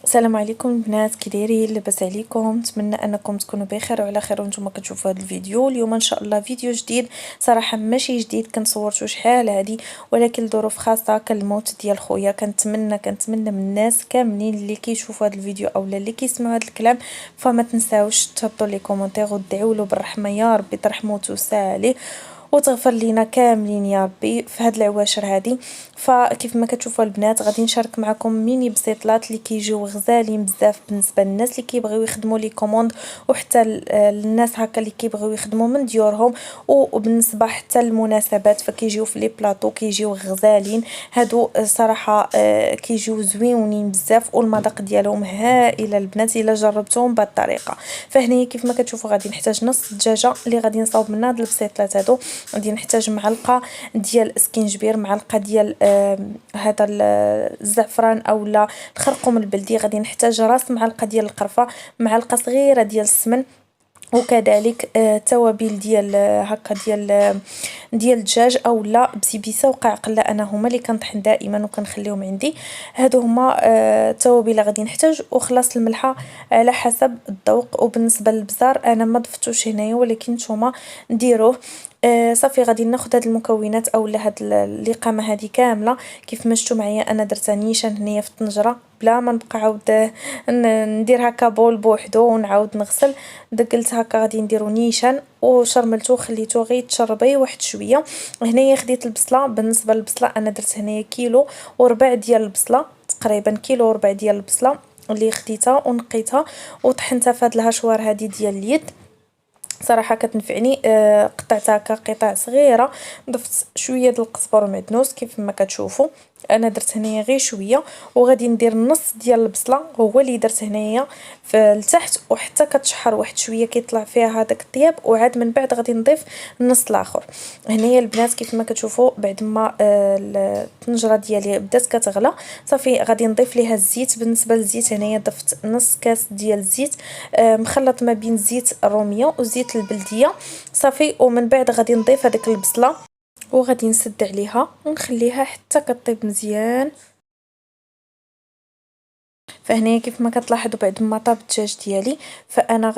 السلام عليكم البنات، كي دايرين؟ لاباس عليكم؟ نتمنى انكم تكونوا بخير وعلى خير وانتم كتشوفوا هذا الفيديو. اليوم ان شاء الله فيديو جديد، صراحه ماشي جديد، كنصورته شحال هادي ولكن لظروف خاصه كالموت ديال خويا. كنتمنى من الناس كاملين اللي كيشوفوا هذا الفيديو اولا اللي كيسمعوا هذا الكلام فما تنساوش تهبطوا لي كومونتير وتدعوا له بالرحمه يا ربي ترحمو وتسالي وتغفر لينا كاملين يا ربي في هاد العواشر هادي. فكيف ما كتشوفوا البنات غادي نشارك معكم ميني بسيطلات اللي كيجيو غزالين بزاف بالنسبه للناس اللي كيبغيو يخدموا لي كوموند، وحتى الناس هكا اللي كيبغيو يخدموا من ديورهم، وبالنسبه حتى المناسبات فكيجيو في لي بلاطو كيجيو غزالين. هادو صراحه كيجيو زويونين بزاف والمذاق ديالهم هائله البنات الا جربتوهم بهذه الطريقه. فهنايا كيف ما كتشوفوا غادي نحتاج نص دجاجه اللي غادي نصاوب منها هاد البسيطلات هادو. غادي نحتاج معلقه ديال سكينجبير، معلقه ديال هذا الزعفران اولا الخرقوم البلدي، غادي نحتاج راس معلقه ديال القرفه، معلقه صغيره ديال السمن، وكذلك توابل ديال هكا ديال الدجاج اولا بسيبيسه وقع قله. انا هما اللي كنطحن دائما وكنخليهم عندي. هادو هما التوابل اللي غادي نحتاج، وخلاص الملحه على حسب الذوق. وبالنسبه للبزار انا ما ضفتوش هنايا ولكن نتوما نديروه. صافي غادي ناخذ هاد المكونات اولا هاد القامه هذه كامله كيف ما شفتوا معايا. انا درتها نيشان هنايا في الطنجره بلا ما نبقى عاود ندير هكا بول بوحدو ونعاود نغسل. دقلت هكا غادي نديرو نيشان وشرملتو خليتو غير يتشربي واحد شويه. هنايا خديت البصله. بالنسبه للبصله انا درت هنايا كيلو وربع ديال البصله، تقريبا كيلو وربع ديال البصله اللي خديتها ونقيتها وطحنتها في هاد الهشوار هذه ديال اليد. صراحه كتنفعني. قطعتها كقطع صغيره، ضفت شويه د القزبر والمعدنوس كيف ما كتشوفوا. انا درت هنايا غير شويه، وغادي ندير نص ديال البصله هو اللي درت هنايا في التحت، وحتى كتشحر واحد شويه كيطلع فيها هذاك الطياب، وعاد من بعد غادي نضيف النص الاخر. هنايا البنات كيف ما كتشوفوا بعد ما الطنجره ديالي بدات كتغلى صافي غادي نضيف ليها الزيت. بالنسبه للزيت هنايا ضفت نص كاس ديال الزيت مخلط ما بين زيت الروميه وزيت البلديه صافي. ومن بعد غادي نضيف هذيك البصله وغادي نسد عليها ونخليها حتى كطيب مزيان. فهنا كيف ما كتلاحظوا بعد ما طاب الدجاج ديالي فانا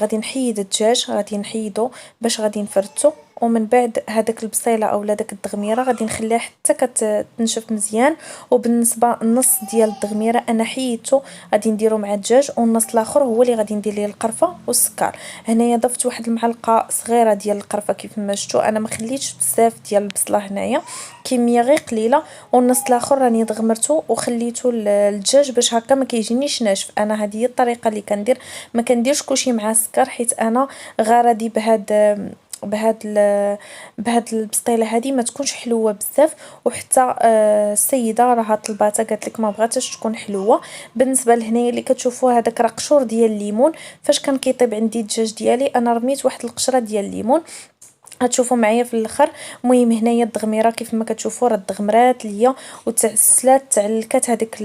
غادي نحيد الدجاج، غادي نحيدو باش غادي نفرتو، ومن بعد هذاك البصيله اولا داك الدغميره غادي نخليها حتى كتنشف مزيان. وبالنسبه النص ديال الدغميره انا حيدته غادي نديرو مع الدجاج، والنص الاخر هو اللي غادي ندير ليه القرفه والسكر. هنايا ضفت واحد المعلقه صغيره ديال القرفه كيف ما شفتوا. انا ما خليتش بزاف ديال البصله هنايا، كميه غير قليله، والنص الاخر راني دغمرته وخليته الدجاج باش هكا ما كيجينيش ناشف. انا هذه هي الطريقه اللي كندير، ما كنديرش كلشي مع السكر حيت انا غرضي بهاد البسطيله هذه ما تكونش حلوه بزاف. وحتى السيده راها طلباتها قالت لك ما بغاتش تكون حلوه. بالنسبه لهنايا اللي كتشوفوا هذاك راه قشور ديال الليمون. فاش كان كيطيب عندي الدجاج ديالي انا رميت واحد القشره ديال الليمون، غتشوفوا معايا في الاخر. المهم هنايا الدغميره كيف ما كتشوفوا راه دغمرات ليا وتعسلات تعلكات هذيك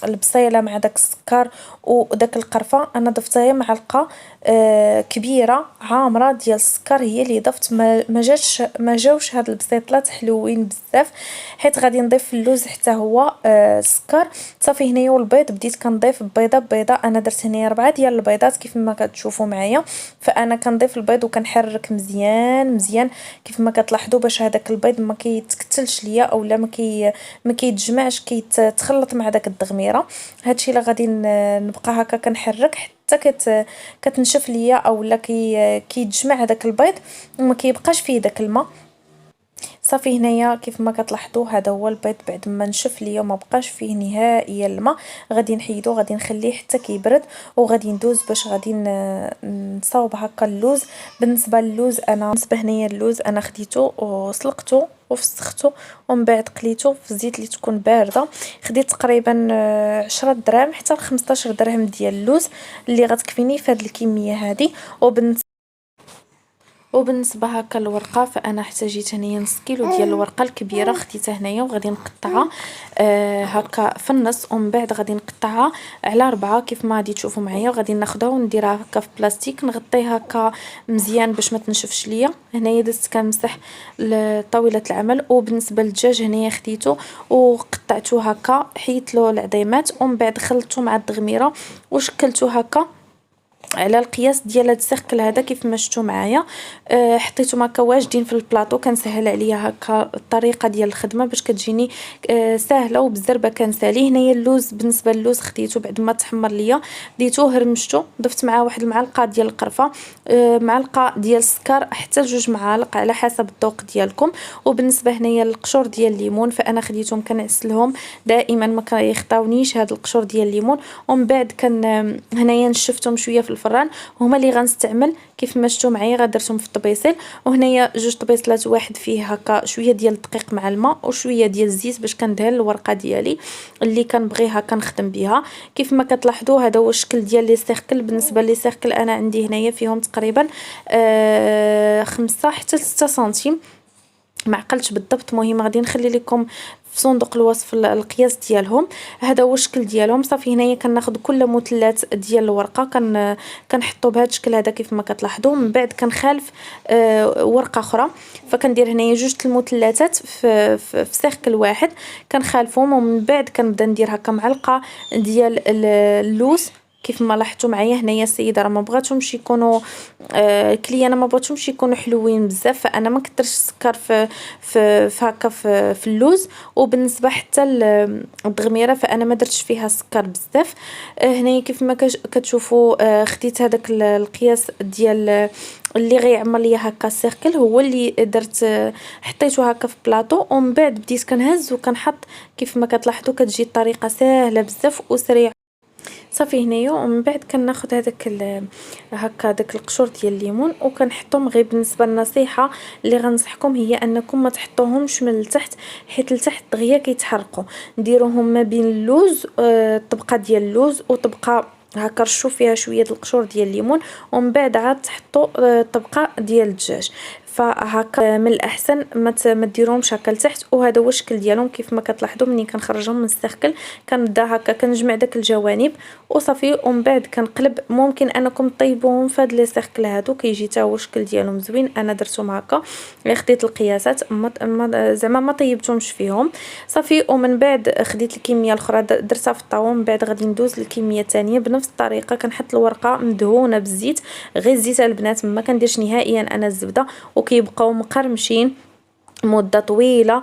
البصيله مع داك السكر وداك القرفه. انا ضفت غير معلقه كبيره عامره ديال السكر هي اللي ضفت. ما جاوش هاد البسيطلات حلوين بزاف حيت غادي نضيف اللوز حتى هو السكر صافي. هنايا والبيض بديت كنضيف بيضه. انا درت هنايا 4 ديال البيضات كيف ما كتشوفوا معايا. فانا كنضيف البيض وكنحرك مزيان كيف ما كتلاحظوا باش هذاك البيض ما كيتكتلش ليا اولا ما كيتجمعش كيتخلط مع داك الدغميره. هادشي اللي غادي نبقى هكا كنحرك حتى كتنشف ليا اولا كيتجمع هذاك البيض وما كيبقاش فيه داك الماء صافي. هنايا كيف ما كتلاحظوا هذا هو البيض بعد ما نشف ليا ما بقاش فيه نهائيا الماء. غادي نحيدو غادي نخليه حتى كيبرد وغادي ندوز باش غادي نصاوب هكا اللوز. بالنسبه للوز بالنسبه هنايا اللوز انا خديته وسلقته وفسختو ومن بعد قليته في الزيت اللي تكون بارده. خديت تقريبا 10 دراهم حتى ل 15 درهم ديال اللوز اللي غتكفيني في هذه الكميه هذه. وبالنسبه هكا الورقه فانا احتاجيت هنايا نص كيلو ديال الورقه الكبيره، خديتها هنايا وغادي نقطعها هكا في النص، ومن بعد غادي نقطعها على 4 كيف ما غادي تشوفوا معايا، وغادي ناخذها ونديرها هكا في بلاستيك نغطيها هكا مزيان باش ما تنشفش ليا. هنايا درت كنمسح طاوله العمل. وبالنسبه للدجاج هنايا خديته وقطعته هكا، حيت له العظيمات، ومن بعد خلطته مع الدغميره وشكلته هكا على القياس ديال هاد السيركل هذا كيف ما شفتوا معايا. حطيتهم هكا واجدين في البلاطو، كنسهل عليا هكا الطريقه ديال الخدمه باش كتجيني سهله وبالزربه كنسالي. هنايا اللوز، بالنسبه للوز خديته بعد ما تحمر ليا، ديتوه هرمشته، ضفت معاه واحد المعلقه ديال القرفه، معلقه ديال السكر، حتى 2 معالق على حسب الذوق ديالكم. وبالنسبه هنايا للقشور ديال الليمون فانا خديتهم كنعسلهم، دائما ما كيخطاونيش هاد القشور ديال الليمون. ومن بعد هنايا نشفتهم شويه في الفران، هما اللي غنستعمل كيف ما شفتوا معايا غدرتهم في الطبيصيل. وهنايا 2 طبيصلات، واحد فيه هكا شويه ديال الدقيق مع الماء وشويه ديال الزيت باش كندهن الورقه ديالي اللي كنبغيها كنخدم بها. كيف ما كتلاحظوا هذا هو الشكل ديال لي سيركل. بالنسبه لي سيركل انا عندي هنايا فيهم تقريبا 5 حتى 6 سنتيم، ما عقلتش بالضبط. مهم غادي نخلي لكم في صندوق الوصف القياس ديالهم. هذا هو الشكل ديالهم. صافي هنايا كناخذ كل مثلثات ديال الورقه كنحطو بهذا الشكل هذا كيف ما كتلاحظوا. من بعد كنخالف ورقه اخرى، فكندير هنايا 2 المثلثات في سيركل واحد كنخالفهم. ومن بعد كنبدا ندير هكا معلقه ديال اللوز كيف ما لاحظتوا معايا. هنايا السيده راه ما بغاتهمش يكونوا كليانه ما بغاتهمش يكونوا حلوين بزاف، فانا ما كثرش السكر في هكا في اللوز. وبالنسبه حتى الدغميره فانا ما درتش فيها السكر بزاف. هنايا كيف ما كتشوفوا خديت هذاك القياس ديال اللي غيعمر ليا هكا سيركل، هو اللي درت حطيته هكا في بلاطو. ومن بعد بديت كنهز وكنحط كيف ما كتلاحظوا كتجي الطريقه سهله بزاف وسريعه. صافي هنايا ومن بعد كناخذ هذاك هكا داك القشور ديال الليمون وكنحطهم. غير بالنسبه للنصيحه اللي غنصحكم هي انكم ما تحطوهمش من التحت، حيت التحت دغيا كيتحرقوا. ديروهم ما بين اللوز، طبقه ديال اللوز وطبقه هكا رشوا فيها شويه القشور ديال الليمون، ومن بعد عاد تحطوا طبقه ديال الدجاج. فهكا من الاحسن ما ديروهمش هكا لتحت. وهذا هو الشكل ديالهم كيف ما كتلاحظوا. منين كنخرجهم من السيركل كنبدا هكا كنجمع داك الجوانب وصافي، ومن بعد كنقلب. ممكن انكم طيبوهم في هاد لي سيركل هادو كيجي حتى هو الشكل ديالهم زوين. انا درتهم هكا غير خديت القياسات، زعما ما طيبتهمش فيهم. صافي ومن بعد خديت الكميه الاخرى درتها في الطاوه. من بعد غادي ندوز للكميه الثانيه بنفس الطريقه. كنحط الورقه مدهونه بالزيت، غير الزيت البنات، ما كنديرش نهائيا انا الزبده، وكيبقاو مقرمشين مده طويله.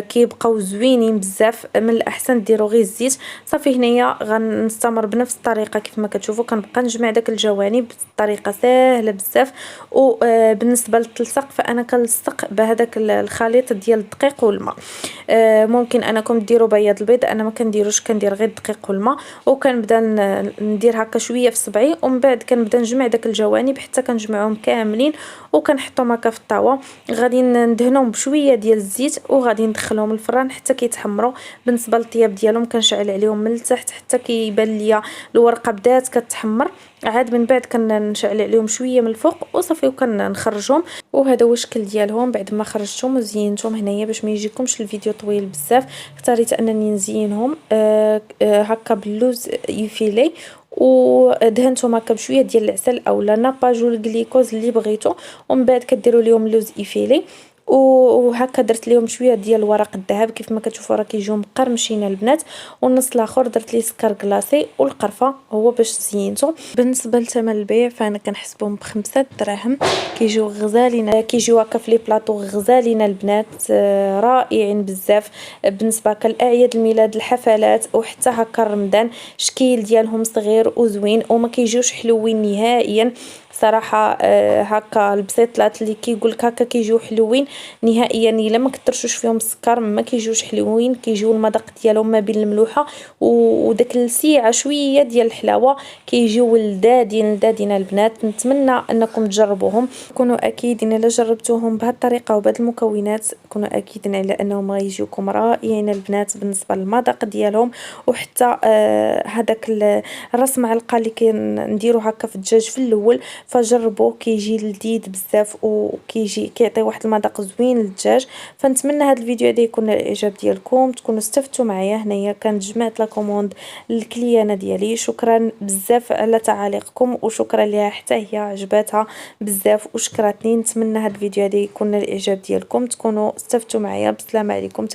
كيبقاو زوينين بزاف. من الاحسن ديروا غير الزيت. صافي هنايا غنستمر بنفس الطريقه كيف ما كتشوفوا كنبقى نجمع داك الجوانب بطريقه سهله بزاف. وبالنسبه للتلصق فانا كنلصق بهذاك الخليط ديال الدقيق والماء. ممكن انكم ديروا بياض البيض، انا ما كنديروش، كندير غير الدقيق والماء. وكنبدا ندير هكا شويه في صبعي، ومن بعد كنبدا نجمع داك الجوانب حتى كنجمعهم كاملين وكنحطهم هكا في الطاوه. غادي ندهنهم بشويه ديال الزيت وغادي ندخلهم الفران حتى كيتحمروا. بالنسبه للطياب ديالهم كنشعل عليهم من التحت حتى كيبان ليا الورقه بدات كتحمر. عاد من بعد كنشعل عليهم شويه من الفوق وصافي وكنخرجهم. وهذا هو الشكل ديالهم بعد ما خرجتهم وزينتهم. هنايا باش ما يجيكمش الفيديو طويل بزاف اختاريت انني نزينهم هكا باللوز يفيلي، ودهنتهم هكا بشويه ديال العسل اولا ناباج ولا الجليكوز اللي بغيتو. ومن بعد كديروا لهم اللوز يفيلي وهكا درت لهم شويه ديال ورق الذهب كيف ما كتشوفوا راه كيجيو مقرمشين البنات. والنص الاخر درت ليه سكر كلاصي والقرفه هو باش زينته. بالنسبه لثمن البيع فانا كنحسبهم ب5 دراهم. كيجيو غزالين، كيجيو هكا في لي بلاطو غزالين البنات، رائعين بزاف. بالنسبه هكا لاعياد الميلاد الحفلات وحتى هكا رمضان شكيل ديالهم صغير وزوين وما كيجيوش حلوين نهائيا صراحه. هكا البسيطلات اللي كيقول لك هكا كيجيو حلوين نهائيا الا ما كترشوش فيهم السكر ما كيجيوش حلوين. كيجيو المذاق ديالهم ما بين الملوحه وداك السيعه شويه ديال الحلاوه، كيجيو لذاذين البنات. نتمنى انكم تجربوهم. كونوا اكيدين الا جربتوهم بهذه الطريقه وبهذه المكونات كونوا اكيدين على انهم غيجيوكم رائعين البنات بالنسبه للمذاق ديالهم. وحتى هذاك الراس معلقه اللي كنديرو هكا في الدجاج في الاول فجربوه كيجي لذيذ بزاف وكيجي كيعطي واحد المذاق زوين للدجاج. فنتمنى هذا الفيديو هذا يكون الاعجاب ديالكم، تكونوا استفدتوا معايا. هنايا كانت جمعت لا كوموند للكليانه ديالي. شكرا بزاف على تعاليقكم وشكرا ليها حتى هي عجباتها بزاف وشكرتني. نتمنى هذا الفيديو هذا يكون الاعجاب ديالكم، تكونوا استفدتوا معايا. بسلامه عليكم.